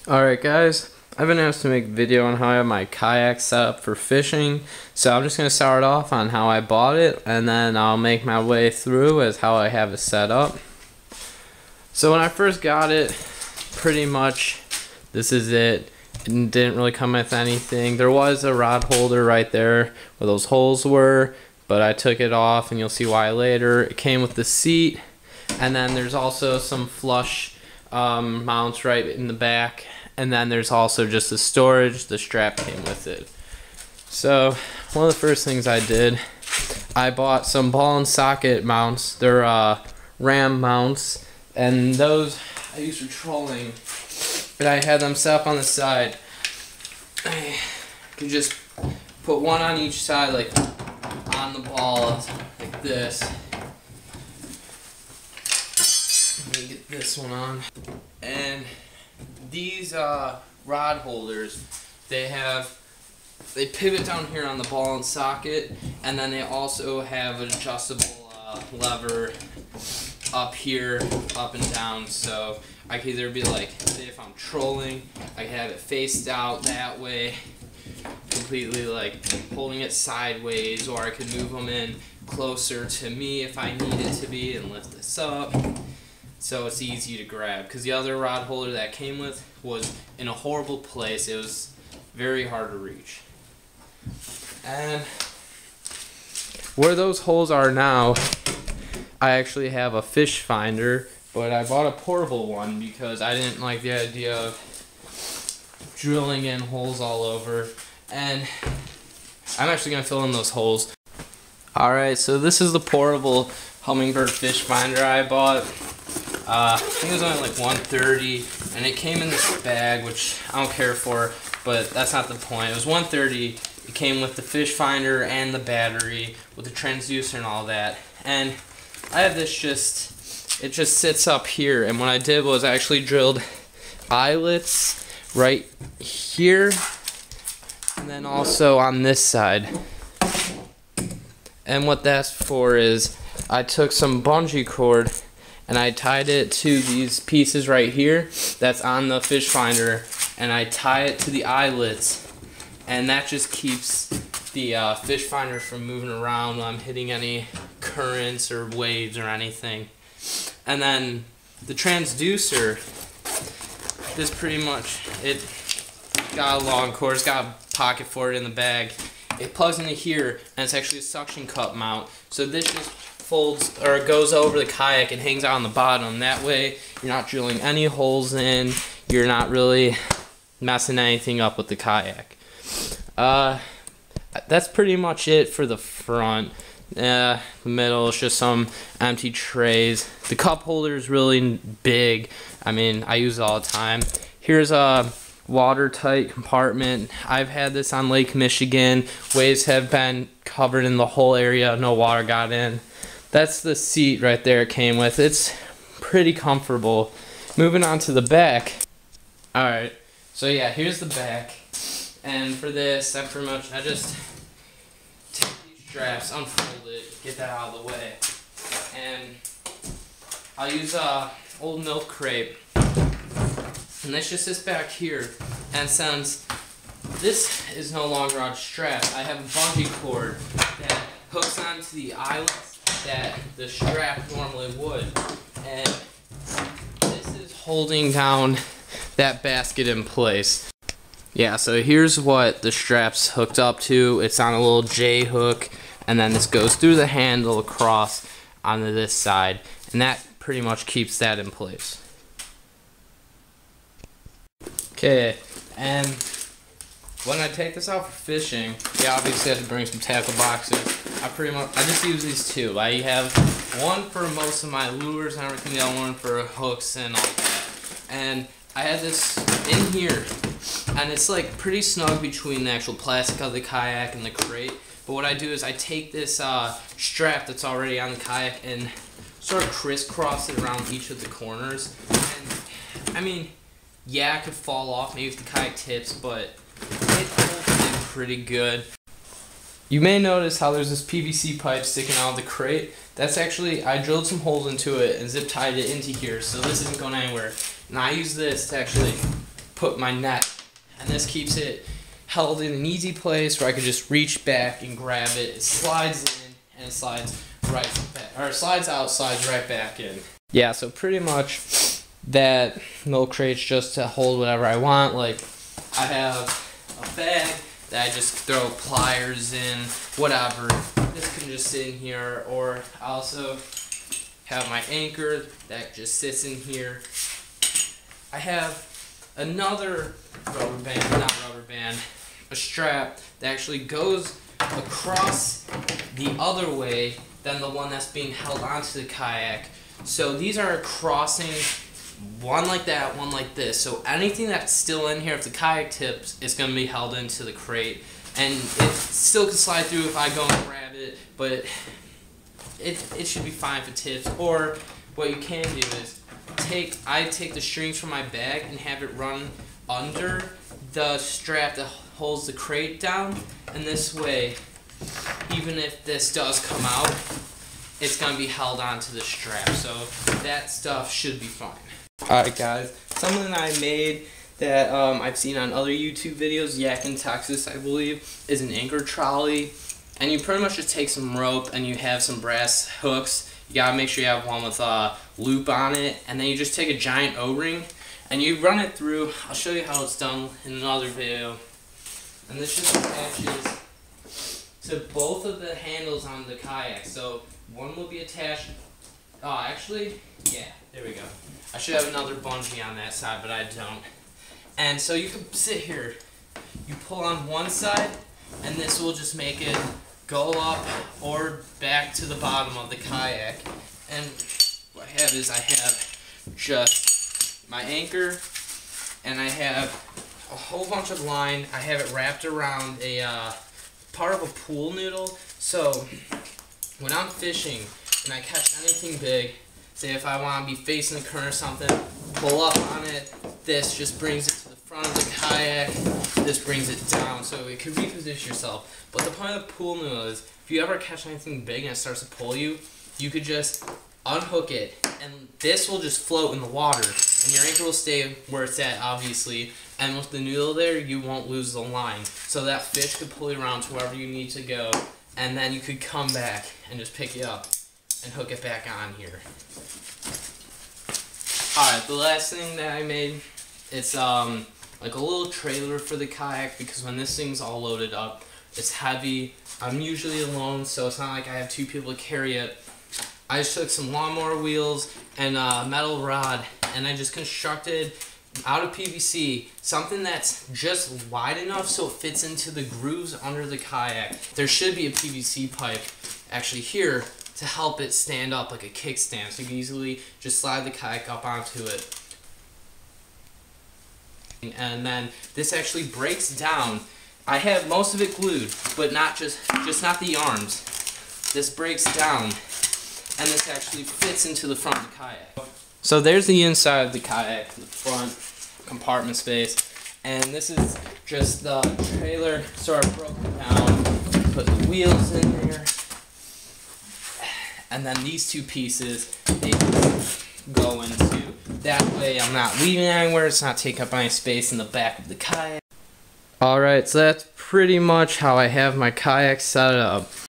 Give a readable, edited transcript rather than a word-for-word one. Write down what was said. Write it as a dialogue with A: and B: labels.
A: Alright guys, I've been asked to make a video on how I have my kayak set up for fishing, so I'm just going to start off on how I bought it, and then I'll make my way through as how I have it set up. So when I first got it, pretty much this is it. It didn't really come with anything. There was a rod holder right there where those holes were, but I took it off and you'll see why later. It came with the seat, and then there's also some flush mounts right in the back, and then there's also just the storage. The strap came with it. So one of the first things I did, I bought some ball and socket mounts. They're ram mounts, and those I used for trolling, but I had them set up on the side. I could just put one on each side, like on the ball, like this. Let me get this one on. And these rod holders, they pivot down here on the ball and socket, and then they also have an adjustable lever up here, up and down, so I could either be like, say if I'm trolling, I could have it faced out that way, completely like holding it sideways, or I could move them in closer to me if I need it to be and lift this up, so it's easy to grab. Because the other rod holder that came with was in a horrible place. It was very hard to reach. And where those holes are now, I actually have a fish finder, but I bought a portable one because I didn't like the idea of drilling in holes all over, and I'm actually going to fill in those holes. Alright, so this is the portable hummingbird fish finder I bought. I think it was only like $130, and it came in this bag, which I don't care for, but that's not the point. It was $130. It came with the fish finder and the battery with the transducer and all that, and I have this it just sits up here, and what I did was I actually drilled eyelets right here and then also on this side. And what that's for is I took some bungee cord and I tied it to these pieces right here that's on the fish finder, and I tie it to the eyelets, and that just keeps the fish finder from moving around when I'm hitting any currents or waves or anything. And then the transducer, this pretty much, it got a long cord, it's got a pocket for it in the bag. It plugs into here, and it's actually a suction cup mount, so this just folds or goes over the kayak and hangs out on the bottom. That way you're not drilling any holes in, you're not really messing anything up with the kayak. That's pretty much it for the front. The middle is just some empty trays. The cup holder is really big. I mean, I use it all the time. Here's a watertight compartment. I've had this on Lake Michigan. Waves have been covered in the whole area. No water got in. That's the seat right there it came with. It's pretty comfortable. Moving on to the back. Alright, so yeah, here's the back. And for this, I just take these straps, unfold it, get that out of the way. And I'll use a old milk crate. And this just sits back here. And since this is no longer on strap, I have a bungee cord that hooks onto the eyelets that the strap normally would. And this is holding down that basket in place. Yeah, so here's what the strap's hooked up to. It's on a little J hook, and then this goes through the handle across onto this side, and that pretty much keeps that in place. Okay, and when I take this out for fishing, yeah, obviously I have to bring some tackle boxes. I just use these two. I have one for most of my lures and everything, the other one for hooks and all that. And I had this in here, and it's like pretty snug between the actual plastic of the kayak and the crate. But what I do is I take this strap that's already on the kayak and sort of crisscross it around each of the corners. And I mean, yeah, it could fall off maybe if the kayak tips, but it holds it pretty good. You may notice how there's this PVC pipe sticking out of the crate. That's actually, I drilled some holes into it and zip tied it into here, so this isn't going anywhere. And I use this to actually put my net, and this keeps it held in an easy place where I could just reach back and grab it. It slides in and it slides right back, or it slides out, slides right back in. Yeah, so pretty much that milk crate's just to hold whatever I want. Like, I have a bag that I just throw pliers in, whatever. This can just sit in here, or I also have my anchor that just sits in here. I have another rubber band, not rubber band, a strap that actually goes across the other way than the one that's being held onto the kayak. So these are crossing, one like that, one like this. So anything that's still in here, if the kayak tips, it's going to be held into the crate. And it still can slide through if I go and grab it, but it should be fine if it tips. Or what you can do is I take the strings from my bag and have it run under the strap that holds the crate down, and this way, even if this does come out, it's going to be held onto the strap, so that stuff should be fine. Alright guys, something I made that I've seen on other YouTube videos, Yak in Texas I believe, is an anchor trolley. And you pretty much just take some rope and you have some brass hooks. You gotta make sure you have one with a loop on it, and then you just take a giant O-ring and you run it through. I'll show you how it's done in another video. And this just attaches to both of the handles on the kayak. So one will be attached, actually, yeah, there we go. I should have another bungee on that side, but I don't. And so you can sit here, you pull on one side, and this will just make it go up or back to the bottom of the kayak. And what I have is I have just my anchor, and I have a whole bunch of line. I have it wrapped around a part of a pool noodle. So when I'm fishing and I catch anything big, say if I want to be facing the current or something, pull up on it, this just brings it to the front of the kayak, this brings it down, so it can reposition yourself. But the point of the pool noodle is, if you ever catch anything big and it starts to pull you, you could just unhook it, and this will just float in the water, and your anchor will stay where it's at, obviously, and with the noodle there, you won't lose the line. So that fish could pull you around to wherever you need to go, and then you could come back and just pick it up and hook it back on here. Alright, the last thing that I made, it's like a little trailer for the kayak, because when this thing's all loaded up, it's heavy. I'm usually alone, so it's not like I have two people to carry it. I just took some lawnmower wheels and a metal rod, and I just constructed out of PVC something that's just wide enough so it fits into the grooves under the kayak. There should be a PVC pipe actually here to help it stand up like a kickstand, so you can easily just slide the kayak up onto it. And then this actually breaks down. I have most of it glued, but not just not the arms. This breaks down, and this actually fits into the front of the kayak. So there's the inside of the kayak, the front compartment space, and this is just the trailer sort of broken down. Put the wheels in there. And then these two pieces, they go into. That way I'm not leaving anywhere, it's not taking up any space in the back of the kayak. Alright, so that's pretty much how I have my kayak set up.